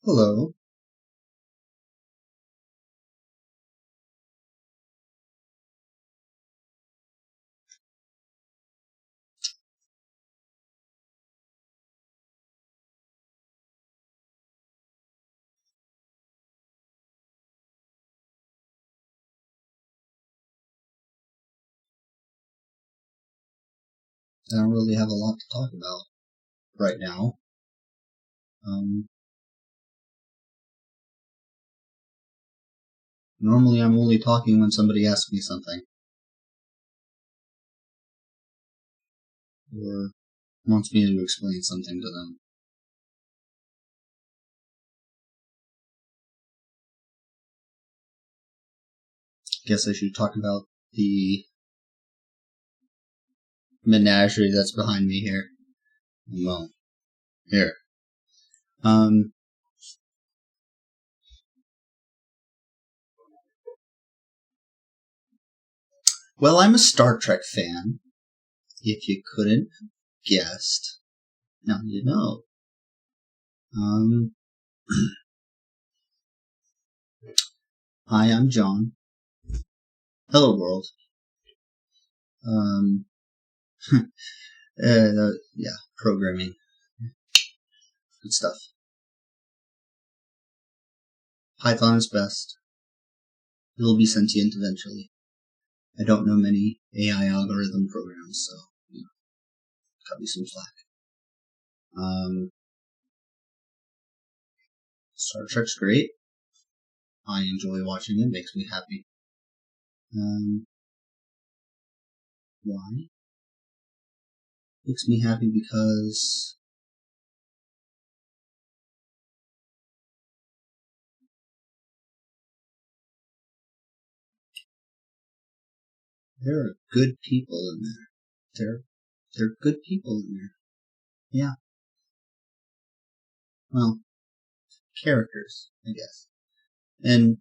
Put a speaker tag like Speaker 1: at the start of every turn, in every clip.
Speaker 1: Hello. I don't really have a lot to talk about right now. Normally I'm only talking when somebody asks me something. Or wants me to explain something to them. Guess I should talk about the menagerie that's behind me here. Well, here. Well, I'm a Star Trek fan. If you couldn't have guessed, now you know. Hi, I'm John. Hello, world. Yeah, programming. Good stuff. Python is best. It'll be sentient eventually. I don't know many AI algorithm programs, so cut me some slack. Star Trek's great. I enjoy watching it. Makes me happy. Why? Makes me happy because there are good people in there. There are good people in there. Yeah. Well, characters, I guess. And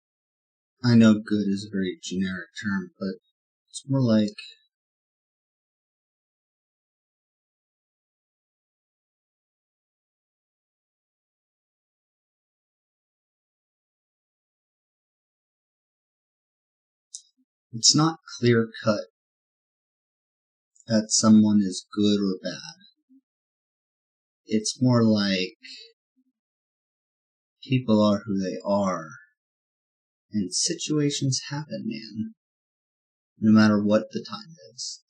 Speaker 1: I know good is a very generic term, but it's more like it's not clear cut that someone is good or bad. It's more like people are who they are, and situations happen, man. No matter what the time is.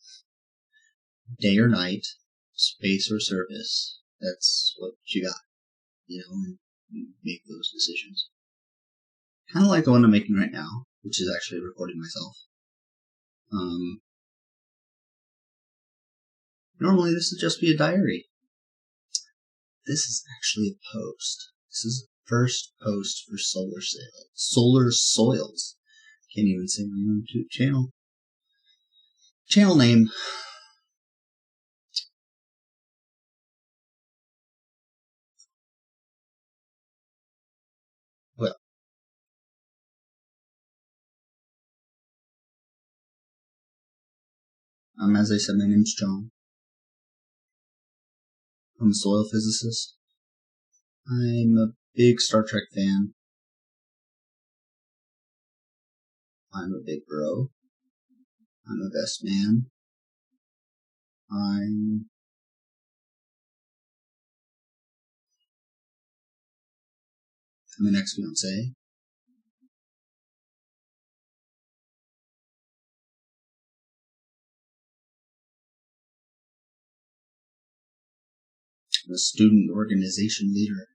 Speaker 1: Day or night, space or surface, that's what you got. And you make those decisions. Kind of like the one I'm making right now, which is actually recording myself. Normally this would just be a diary. This is actually a post. This is the first post for Solar Soils. Can't even say my own channel. Channel name. Well, as I said, my name's John. I'm a soil physicist. I'm a big Star Trek fan. I'm a big bro. I'm a best man. I'm an ex-fiance. I'm a student organization leader.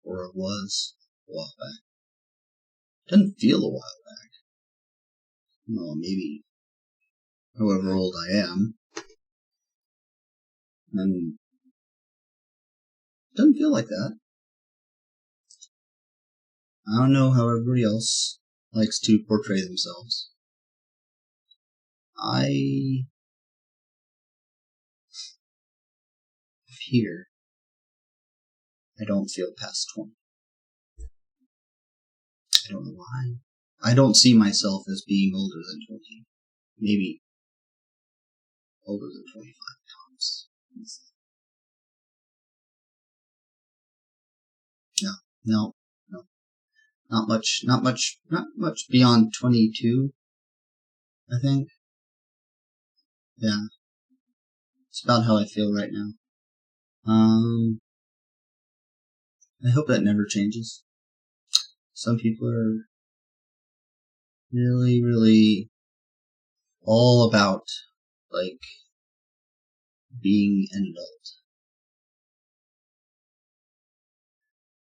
Speaker 1: Or I was a while back. Doesn't feel a while back. Well, maybe however old I am. And doesn't feel like that. I don't know how everybody else likes to portray themselves. Here, I don't feel past 20. I don't know why. I don't see myself as being older than 20. Maybe older than 25 times. Yeah. No, no, not much beyond 22, I think. Yeah, it's about how I feel right now. I hope that never changes. Some people are really, really all about, like, being an adult.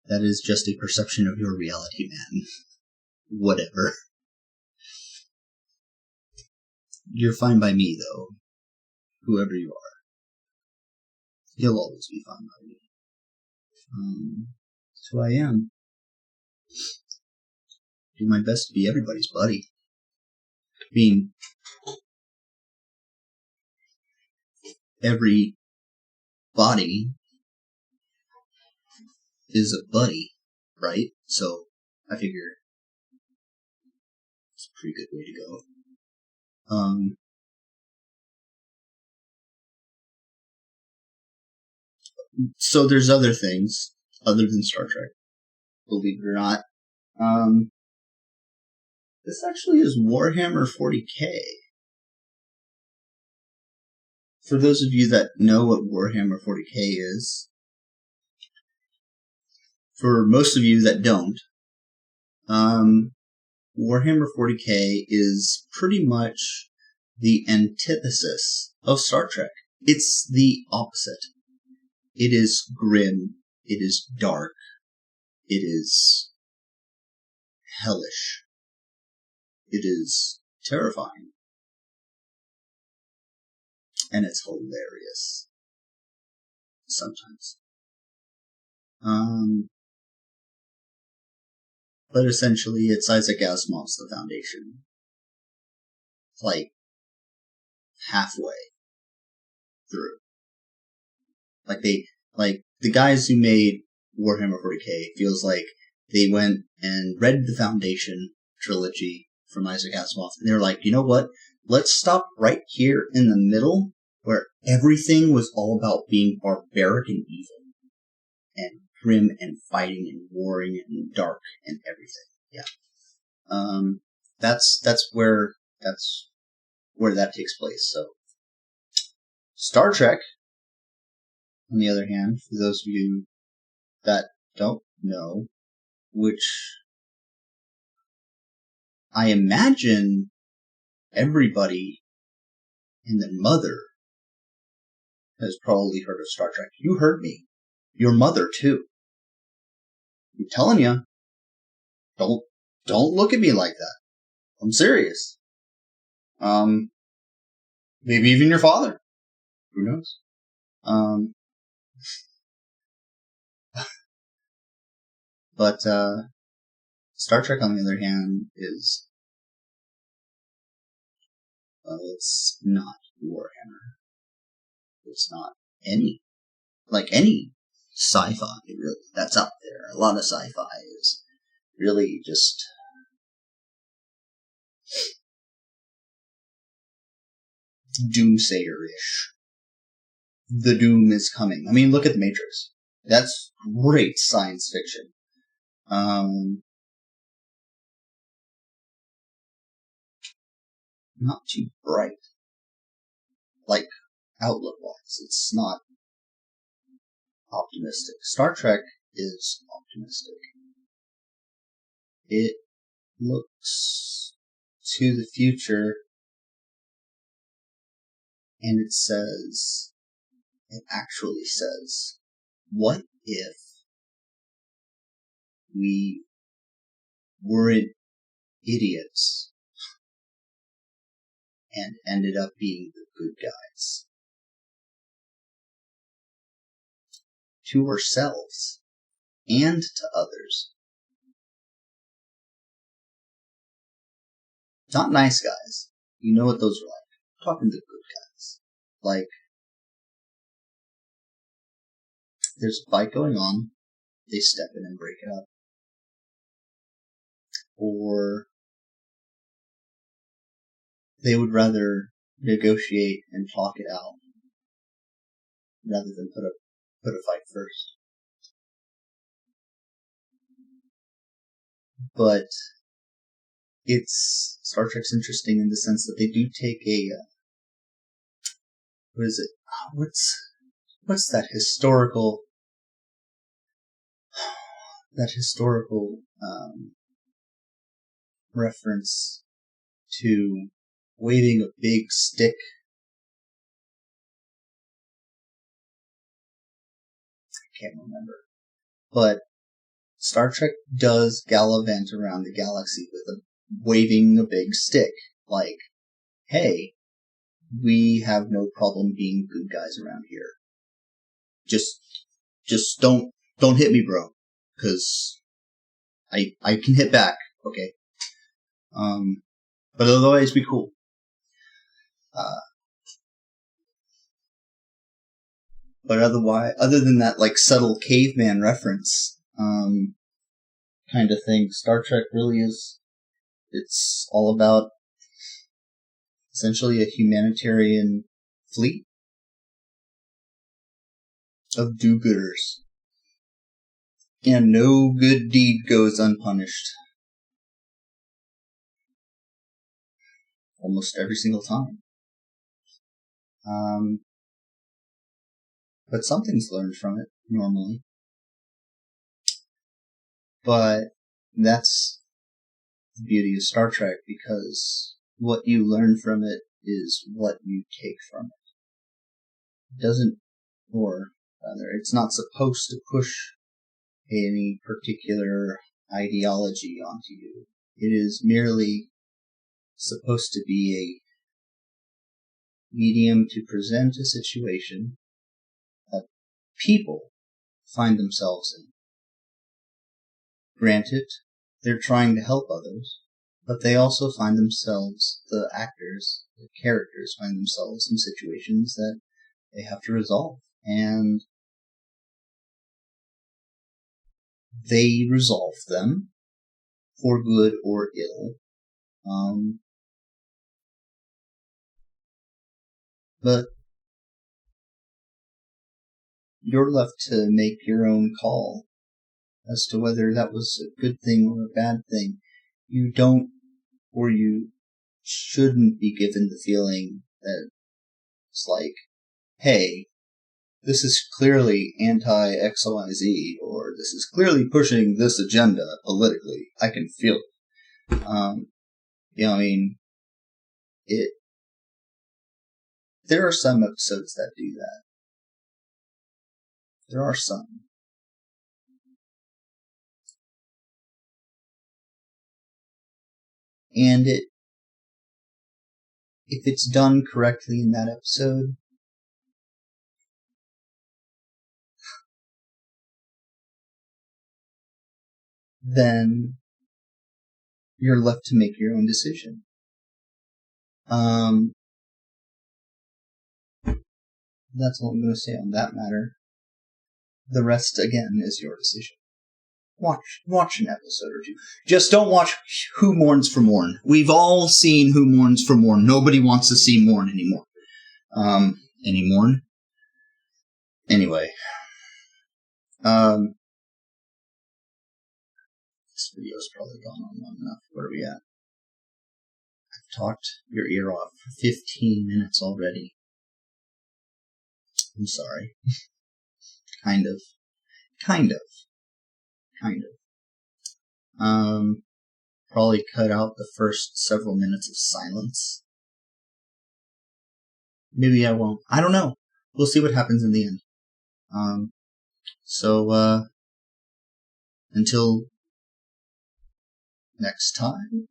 Speaker 1: That is just a perception of your reality, man. Whatever. You're fine by me, though. Whoever you are. You'll always be fine by me. That's who I am. Do my best to be everybody's buddy. Being every body is a buddy, right? So I figure it's a pretty good way to go. So there's other things other than Star Trek, believe it or not. This actually is Warhammer 40k. For those of you that know what Warhammer 40k is, for most of you that don't, Warhammer 40k is pretty much the antithesis of Star Trek. It's the opposite. It is grim. It is dark. It is hellish. It is terrifying. And it's hilarious. Sometimes. But essentially it's Isaac Asimov's The Foundation. Like, halfway through. Like the guys who made Warhammer 40k feels like they went and read the Foundation trilogy from Isaac Asimov, and they're like, you know what? Let's stop right here in the middle, where everything was all about being barbaric and evil, and grim and fighting and warring and dark and everything. Yeah. That's where that takes place. So, Star Trek, on the other hand, for those of you that don't know, which I imagine everybody and their mother has probably heard of Star Trek. You heard me. Your mother, too. I'm telling you, don't look at me like that. I'm serious. Maybe even your father. Who knows? But Star Trek, on the other hand, is, well, it's not Warhammer. It's not any sci-fi, really, that's out there. A lot of sci-fi is really just doomsayer-ish. The doom is coming. I mean, look at The Matrix. That's great science fiction. Not too bright. Like, outlook-wise, it's not optimistic. Star Trek is optimistic. It looks to the future, and it actually says, what if we weren't idiots and ended up being the good guys? To ourselves and to others. Not nice guys. You know what those are like. I'm talking to good guys. Like, there's a fight going on, they step in and break it up. Or they would rather negotiate and talk it out rather than put a fight first. but Star Trek's interesting in the sense that they do take a what is it? What's that historical reference to waving a big stick? I can't remember, but Star Trek does gallivant around the galaxy with waving a big stick, like, hey, we have no problem being good guys around here. Just don't hit me, bro, because I can hit back, okay? But otherwise be cool. But other than that, like, subtle caveman reference, kind of thing, Star Trek really is, it's all about essentially a humanitarian fleet of do-gooders. And no good deed goes unpunished. Almost every single time. But something's learned from it, normally. But that's the beauty of Star Trek, because what you learn from it is what you take from it. It doesn't, or rather, it's not supposed to push any particular ideology onto you. It is merely supposed to be a medium to present a situation that people find themselves in. Granted, they're trying to help others, but they also find themselves, the actors, the characters find themselves in situations that they have to resolve. And they resolve them for good or ill. But you're left to make your own call as to whether that was a good thing or a bad thing. You don't, or you shouldn't be given the feeling that it's like, hey, this is clearly anti-XYZ, or this is clearly pushing this agenda politically. I can feel it. There are some episodes that do that. There are some. And if it's done correctly in that episode, then you're left to make your own decision. That's all I'm going to say on that matter. The rest, again, is your decision. Watch an episode or two. Just don't watch Who Mourns for Morn. We've all seen Who Mourns for Morn. Nobody wants to see Morn anymore. Anyway. This video's probably gone on long enough. Where are we at? I've talked your ear off for 15 minutes already. I'm sorry. Kind of. Probably cut out the first several minutes of silence. Maybe I won't. I don't know. We'll see what happens in the end. Until next time.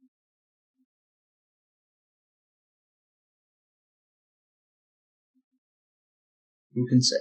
Speaker 1: Who can say?